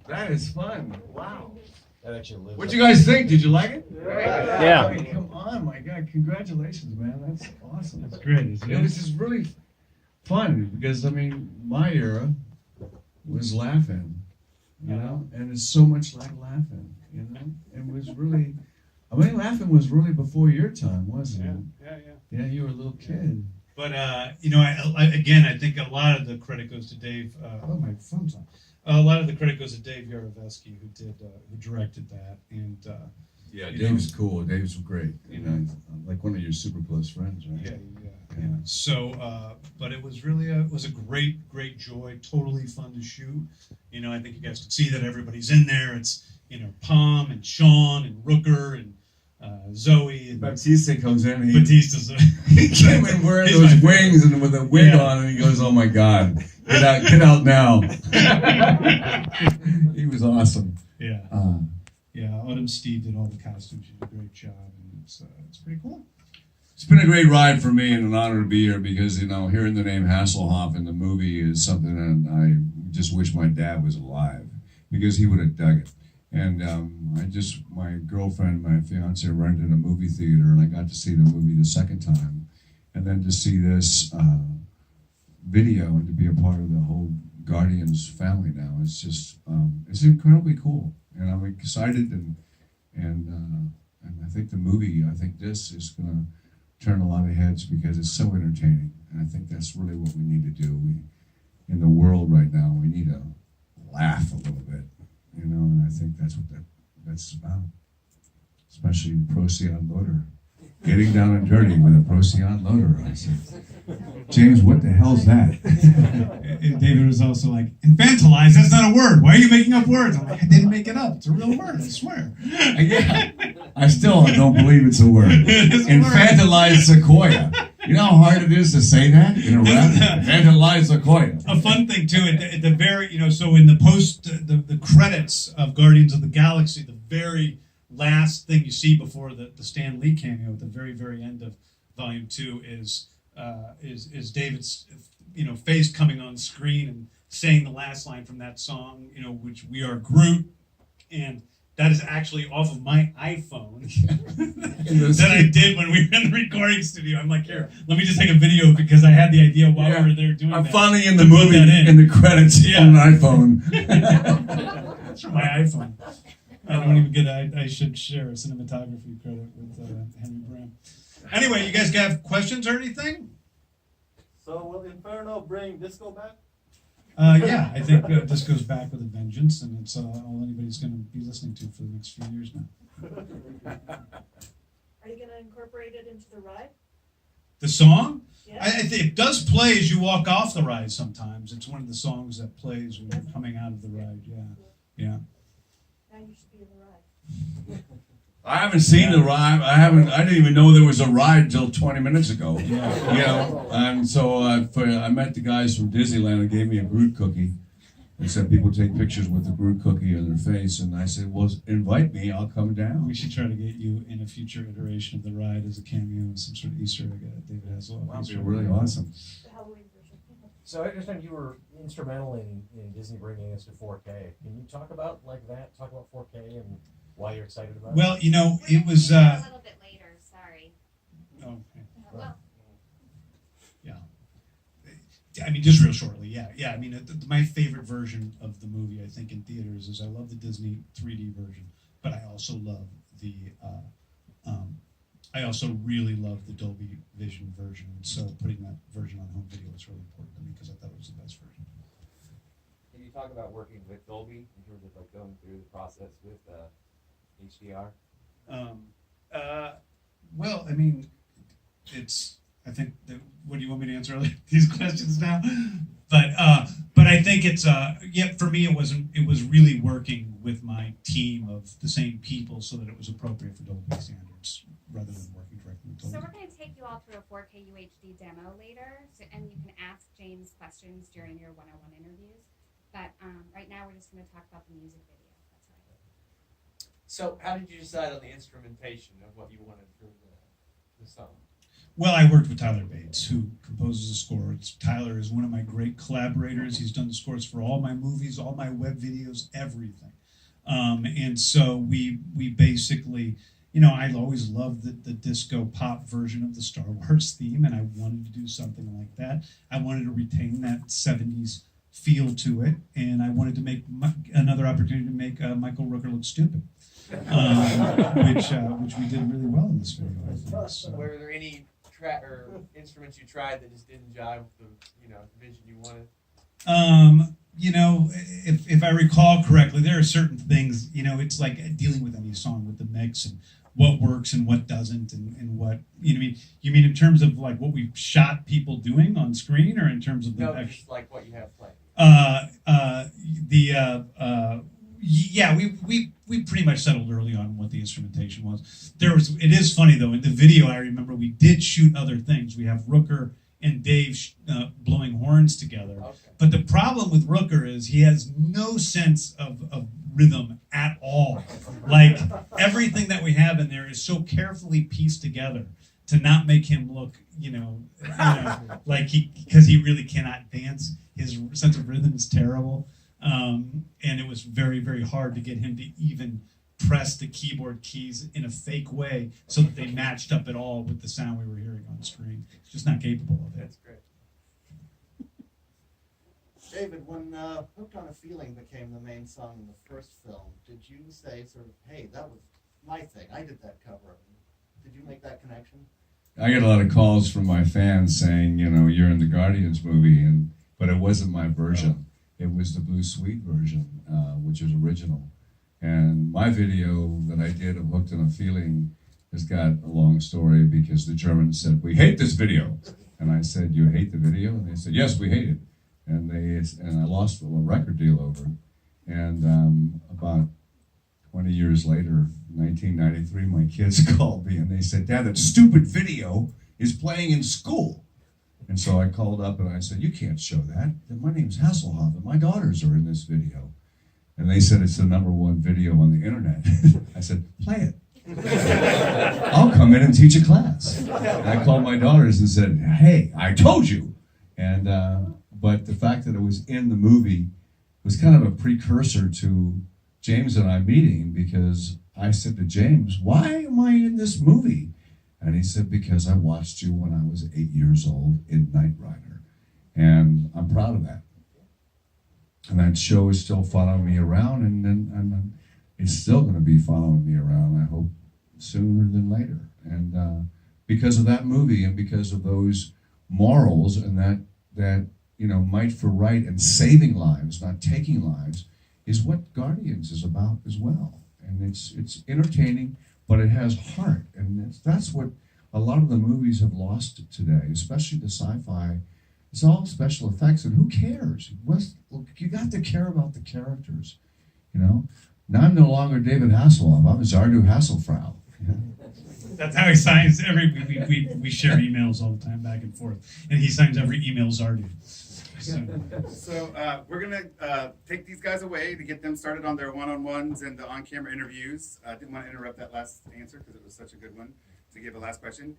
That is fun. Wow. That actually lives. What'd you guys think? Did you like it? Yeah. I mean, come on, my God. Congratulations, man. That's awesome. It's great. It was just really fun because, I mean, my era was laughing, you know, and it's so much like laughing, you know. It was really, I mean, laughing was really before your time, wasn't it? Yeah. Yeah, you were a little kid. But you know, I think a lot of the credit goes to Dave. My phone's on. A lot of the credit goes to Dave Yarovesky, who directed that, and Yeah, Dave was cool. Dave was great. You know, like one of your super close friends, right? Yeah. So, but it was really it was a great joy. Totally fun to shoot. You know, I think you guys can see that everybody's in there. It's Palm and Sean and Rooker and Zoe and Batista comes in. Batista's. He came in wearing those wings and with a wig on, and he goes, "Oh my God, get out now!" He was awesome. Yeah. Autumn Steve did all the costumes. She did a great job, and it's pretty cool. It's been a great ride for me and an honor to be here because, hearing the name Hasselhoff in the movie is something that I just wish my dad was alive because he would have dug it. And my girlfriend, my fiance, rented a movie theater, and I got to see the movie the second time. And then to see this video and to be a part of the whole Guardians family now, it's just, it's incredibly cool. And I'm excited, and I think this is going to turn a lot of heads because it's so entertaining. And I think that's really what we need to do. In the world right now, we need to laugh a little bit, and I think that's what that's about. Especially Procyon Loader. Getting down and dirty with a Procyon Loader. I said, James, what the hell's that? And David was also like, infantilize, that's not a word. Why are you making up words? I'm like, I didn't make it up. It's a real word, I swear. Yeah. I still don't believe it's a word. Infantilize Sequoia. You know how hard it is to say that in a rap? Infantilize Sequoia. A fun thing too, at the very, so in the the credits of Guardians of the Galaxy, the very last thing you see before the Stan Lee cameo at the very, very end of Volume 2 is David's face coming on screen and saying the last line from that song, which we are Groot, and that is actually off of my iPhone that I did when we were in the recording studio. I'm like, here, let me just take a video because I had the idea while we were there doing I'm that. finally in the movie in the credits on an iPhone. That's from my iPhone. I don't even get it. I should share a cinematography credit with Henry Bram. Anyway, you guys have questions or anything? So will Inferno bring disco back? Yeah, I think this goes back with a vengeance, and it's all anybody's going to be listening to for the next few years now. Are you going to incorporate it into the ride? The song? Yeah. I think it does play as you walk off the ride sometimes. It's one of the songs that plays when you're coming out of the ride, yeah. Now you should be in the ride. I haven't seen the ride. I didn't even know there was a ride until 20 minutes ago. And so I met the guys from Disneyland and gave me a Groot cookie. They said people take pictures with the Groot cookie on their face, and I said, well, invite me, I'll come down. We should try to get you in a future iteration of the ride as a cameo and some sort of Easter egg at David Hasselhoff. That'd be really awesome. The Halloween version. So I understand you were instrumental in Disney bringing us to 4K. Can you talk about that? Talk about 4K and why you're excited about it? Well, it was... a little bit later, sorry. Okay. Well, Yeah. I mean, just real shortly, yeah. I mean, my favorite version of the movie, I think, in theaters is I love the Disney 3D version, but I also love I also really love the Dolby Vision version. And so putting that version on home video was really important to me because I thought it was the best version. Can you talk about working with Dolby in terms of going through the process with HDR? Well, I mean, I think what do you want me to answer these questions now? But I think it's for me it was really working with my team of the same people so that it was appropriate for Dolby standards rather than working directly with Dolby. so we're going to take you all through a 4K UHD demo later, and you can ask James questions during your one-on-one interviews. But right now we're just going to talk about the music video. That's right. So how did you decide on the instrumentation of what you wanted for the song? Well, I worked with Tyler Bates, who composes the scores. Tyler is one of my great collaborators. He's done the scores for all my movies, all my web videos, everything. And so we basically, you know, I always loved the disco pop version of the Star Wars theme, and I wanted to do something like that. I wanted to retain that 70s feel to it, and I wanted to make another opportunity to make Michael Rooker look stupid, which we did really well in this video, I think. So. Were there any or instruments you tried that just didn't jive with the vision you wanted? You know, if I recall correctly, there are certain things, you know, it's like dealing with any song with the mix and what works and what doesn't and what, you know, you mean in terms of like what we've shot people doing on screen, or in terms of the no, just like what you have playing. Yeah, we pretty much settled early on what the instrumentation was. It is funny though, in the video I remember we did shoot other things. We have Rooker and Dave blowing horns together. Okay. But the problem with Rooker is he has no sense of rhythm at all. Like everything that we have in there is so carefully pieced together to not make him look, like because he really cannot dance. His sense of rhythm is terrible. And it was very, very hard to get him to even press the keyboard keys in a fake way so that they matched up at all with the sound we were hearing on screen. He's just not capable of it. That's great. David, when Hooked on a Feeling became the main song in the first film, did you say sort of, hey, that was my thing, I did that cover? Did you make that connection? I get a lot of calls from my fans saying, you know, you're in the Guardians movie, but it wasn't my version. It was the Blue Suede version, which is original. And my video that I did of Hooked on a Feeling has got a long story because the Germans said, we hate this video. And I said, you hate the video? And they said, yes, we hate it. And I lost a record deal over it. And about 20 years later, 1993, my kids called me and they said, Dad, that stupid video is playing in school. And so I called up and I said, you can't show that. My name's Hasselhoff and my daughters are in this video. And they said, it's the #1 video on the internet. I said, play it. I'll come in and teach a class. And I called my daughters and said, hey, I told you. And but the fact that it was in the movie was kind of a precursor to James and I meeting, because I said to James, why am I in this movie? And he said, because I watched you when I was 8 years old in Knight Rider. And I'm proud of that. And that show is still following me around, and it's still going to be following me around, I hope, sooner than later. And because of that movie and because of those morals and that might for right and saving lives, not taking lives, is what Guardians is about as well. And it's entertaining, but it has heart. And that's what a lot of the movies have lost today, especially the sci-fi. It's all special effects, and who cares? You got to care about the characters, you know? Now I'm no longer David Hasselhoff. I'm Zardu Hasselfrau. That's how he signs we share emails all the time back and forth, and he signs every email Zardu. So we're gonna take these guys away to get them started on their one-on-ones and the on-camera interviews. I didn't want to interrupt that last answer because it was such a good one to give a last question.